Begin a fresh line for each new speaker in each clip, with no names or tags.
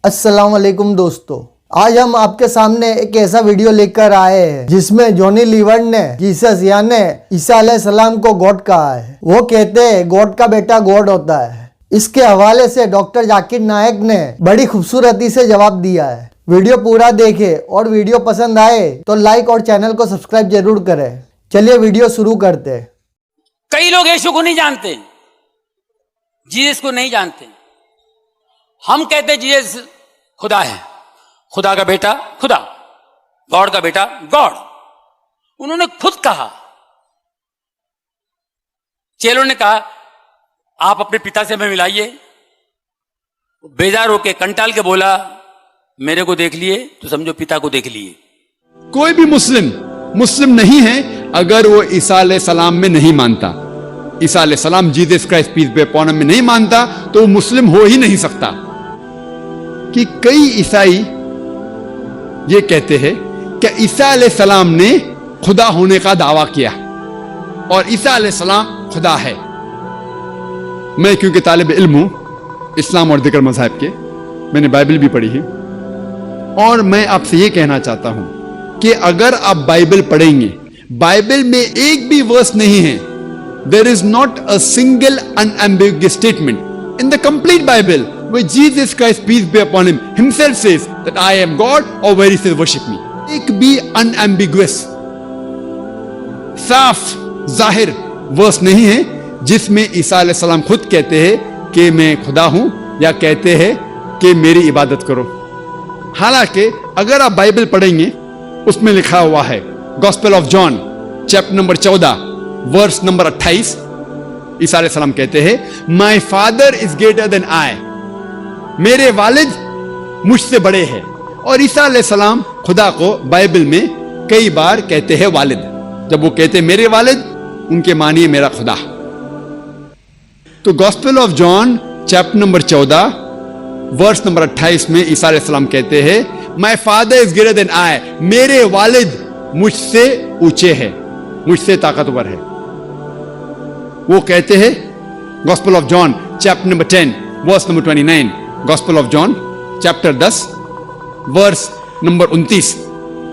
السلام علیکم دوستو، آج ہم آپ کے سامنے ایک ایسا ویڈیو لے کر آئے ہیں جس میں جونی لیور نے جیسس یعنی عیسیٰ علیہ السلام کو گاڈ کہا ہے۔ وہ کہتے ہیں گاڈ کا بیٹا گاڈ ہوتا ہے۔ اس کے حوالے سے ڈاکٹر ذاکر نائک نے بڑی خوبصورتی سے جواب دیا ہے۔ ویڈیو پورا دیکھیں اور ویڈیو پسند آئے تو لائک اور چینل کو سبسکرائب ضرور کریں۔ چلیے ویڈیو شروع کرتے ہیں۔
کئی لوگ یسوع کو نہیں جانتے، جیسس کو نہیں جانتے۔ ہم کہتے جیسس خدا ہے، خدا کا بیٹا خدا، گاڈ کا بیٹا گاڈ۔ انہوں نے خود کہا، چیلوں نے کہا آپ اپنے پتا سے ہمیں ملائیے۔ بیزار ہو کے کنٹال کے بولا میرے کو دیکھ لیے تو سمجھو پتا کو دیکھ لیے۔
کوئی بھی مسلم نہیں ہے اگر وہ عیسیٰ علیہ السلام میں نہیں مانتا، عیسیٰ علیہ السلام Jesus Christ peace be upon ہم میں نہیں مانتا تو وہ مسلم ہو ہی نہیں سکتا۔ کہ کئی عیسائی یہ کہتے ہیں کہ عیسیٰ علیہ السلام نے خدا ہونے کا دعویٰ کیا اور عیسیٰ علیہ السلام خدا ہے۔ میں کیونکہ طالب علم ہوں اسلام اور دیگر مذاہب کے، میں نے بائبل بھی پڑھی ہے، اور میں آپ سے یہ کہنا چاہتا ہوں کہ اگر آپ بائبل پڑھیں گے، بائبل میں ایک بھی ورس نہیں ہے، there is not a single unambiguous statement in the complete Bible where Jesus Christ peace be upon him himself says that I am God or where he says worship me۔ ایک بھی unambiguous صاف ظاہر ورس نہیں ہے جس میں عیسیٰ علیہ السلام خود کہتے ہیں کہ میں خدا ہوں یا کہتے ہیں کہ میری عبادت کرو۔ حالانکہ اگر آپ بائبل پڑھیں گے اس میں لکھا ہوا ہے gospel of John chapter number 14 verse number 28، عیسیٰ علیہ السلام کہتے ہیں my father is greater than آئی، میرے والد مجھ سے بڑے ہیں۔ اور عیسیٰ علیہ السلام خدا کو بائبل میں کئی بار کہتے ہیں والد۔ جب وہ کہتے ہیں میرے والد، ان کے معنی میرا خدا۔ تو gospel of John chapter number 14 verse number 28 میں عیسیٰ علیہ السلام کہتے ہیں my father is greater than آئی، میرے والد مجھ سے اونچے ہیں، مجھ سے طاقتور ہے۔ وہ کہتے ہیں gospel of John chapter number 10 verse number 29، gospel of John chapter 10 verse number 29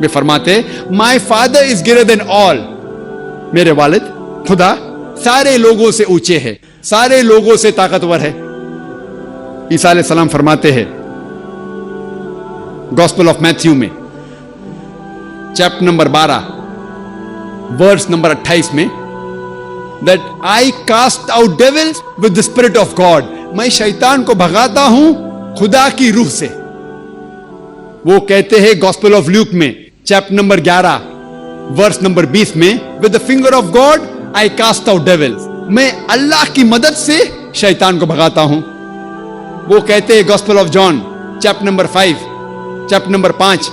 میں فرماتے my father is greater than آل، میرے والد خدا سارے لوگوں سے اونچے ہے، سارے لوگوں سے طاقتور ہے۔ عیسیٰ علیہ السلام فرماتے ہیں گاسپل آف میتھیو میں چیپٹر نمبر 12 ورس نمبر 28 میں that I cast out devils with the spirit of God، میں شیطان کو بھگاتا ہوں خدا کی روح سے۔ وہ کہتے ہیں گاسپل آف لیوک میں چیپٹر نمبر 11 ورس نمبر 20 میں with the finger of God I cast out devils، میں اللہ کی مدد سے شیطان کو بھگاتا ہوں۔ وہ کہتے ہیں gospel of John chapter number 5 chapter number 5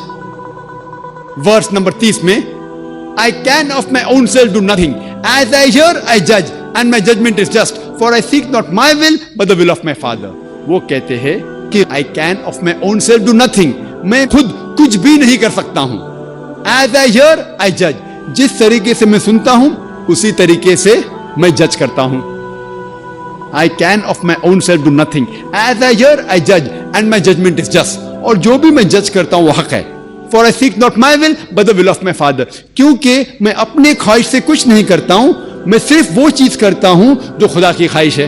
verse number 30 میں I can of my own self do nothing, as I hear I judge and my judgment is just, for I seek not my will but the will of my Father۔ وہ کہتے ہیں کہ I can of my own self do nothing، میں خود کچھ بھی نہیں کر سکتا ہوں۔ as I hear I judge، جس طریقے سے میں سنتا ہوں اسی طریقے سے میں جج کرتا ہوں۔ I can of my own self do nothing, as I hear I judge and my judgment is just، اور جو بھی میں جج کرتا ہوں وہ حق ہے۔ For I seek not my will but the will of my Father، کیونکہ میں اپنے خواہش سے کچھ نہیں کرتا ہوں، میں صرف وہ چیز کرتا ہوں جو خدا کی خواہش ہے۔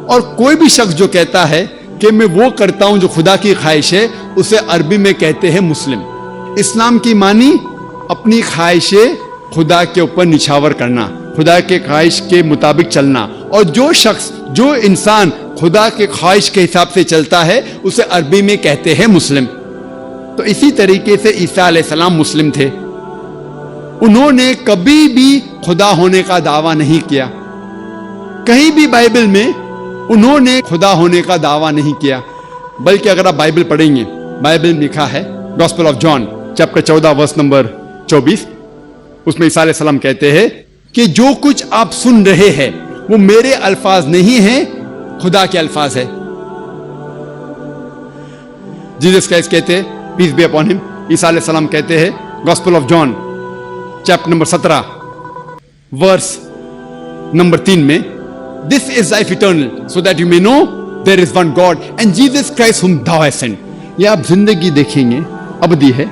اور کوئی بھی شخص جو کہتا ہے کہ میں وہ کرتا ہوں جو خدا کی خواہش ہے، اسے عربی میں کہتے ہیں مسلم۔ اسلام کی معنی اپنی خواہشیں خدا کے اوپر نچھاور کرنا، خدا کے خواہش کے مطابق چلنا، اور جو شخص جو انسان خدا کے خواہش کے حساب سے چلتا ہے اسے عربی میں کہتے ہیں مسلم۔ تو اسی طریقے سے عیسیٰ علیہ السلام مسلم تھے، انہوں نے کبھی بھی خدا ہونے کا دعویٰ نہیں کیا، کہیں بھی بائبل میں انہوں نے خدا ہونے کا دعویٰ نہیں کیا۔ بلکہ اگر آپ بائبل پڑھیں گے، بائبل میں لکھا ہے gospel of John chapter 14 verse number 24، اس میں عیسیٰ علیہ السلام کہتے ہیں کہ جو کچھ آپ سن رہے ہیں وہ میرے الفاظ نہیں ہیں، خدا کے الفاظ ہے۔ جیسس کرائسٹ کہتے ہیں پیس بی اپون ہم، عیسیٰ علیہ السلام کہتے ہیں gospel of John chapter number 17 verse number 3 میں This is life eternal, so that you may know there is one God and Jesus Christ whom thou hast sent. یہ آپ زندگی دیکھیں گے ابدی ہے،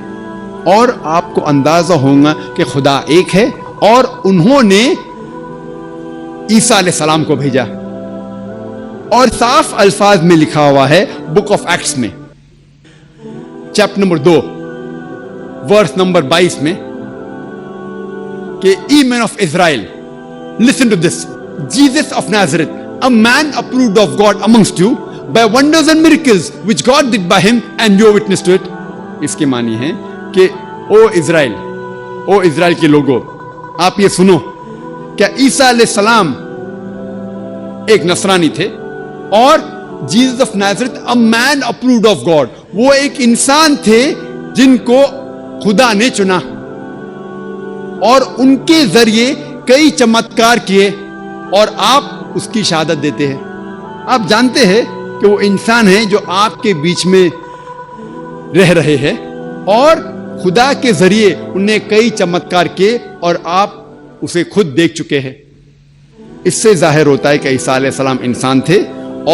اور آپ کو اندازہ ہوگا کہ خدا ایک ہے اور انہوں نے عیسیٰ علیہ السلام کو بھیجا. اور صاف الفاظ میں لکھا ہوا ہے بک آف ایکٹس میں چیپٹر نمبر 2 ورس نمبر 22 میں کہ "Ye men of Israel, listen to this. Jesus of Nazareth, a man approved of God amongst you by wonders and miracles which God did by him, and you are witness to it." اس کے معنی ہے کہ او اسرائیل کے لوگوں، آپ یہ سنو، کیا عیسیٰ علیہ السلام ایک نصرانی تھے، اور Jesus of Nazareth a man approved of God، وہ ایک انسان تھے جن کو خدا نے چنا، اور ان کے ذریعے کئی چمتکار کیے، اور آپ اس کی شہادت دیتے ہیں. آپ جانتے ہیں کہ وہ انسان ہیں جو آپ کے بیچ میں رہ رہے ہیں، اور خدا کے ذریعے انہیں کئی چمتکار کیے، اور آپ اسے خود دیکھ چکے ہیں. اس سے ظاہر ہوتا ہے کہ عیسیٰ علیہ السلام انسان تھے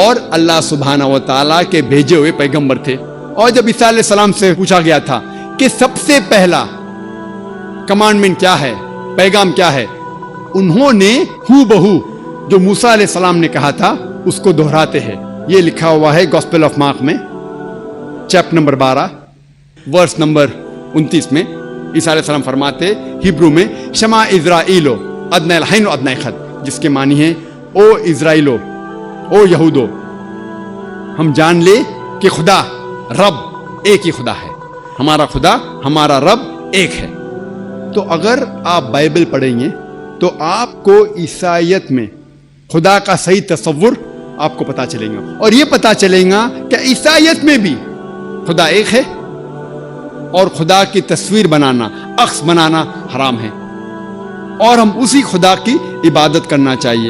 اور اللہ سبحانہ و تعالیٰ کے بھیجے ہوئے پیغمبر تھے. اور جب عیسیٰ علیہ السلام سے پوچھا گیا تھا کہ سب سے پہلا کمانڈمنٹ کیا ہے، پیغام کیا ہے، انہوں نے ہو بہو جو موسیٰ علیہ السلام نے کہا تھا اس کو دہراتے ہیں. یہ لکھا ہوا ہے گوسپل آف مارک میں چیپٹر نمبر 12 ورس نمبر 29 میں. عیسیٰ علیہ السلام فرماتے ہیبرو میں شما اسرائیلو ادنی الحین و ادنی خد، جس کے معنی ہے او اسرائیلو، او یہودو، ہم جان لے کہ خدا رب ایک ہی خدا ہے، ہمارا خدا ہمارا رب ایک ہے. تو اگر آپ بائبل پڑھیں گے تو آپ کو عیسائیت میں خدا کا صحیح تصور آپ کو پتا چلے گا، اور یہ پتا چلے گا کہ عیسائیت میں بھی خدا ایک ہے، اور خدا کی تصویر بنانا، عکس بنانا حرام ہے، اور ہم اسی خدا کی عبادت کرنا چاہیے.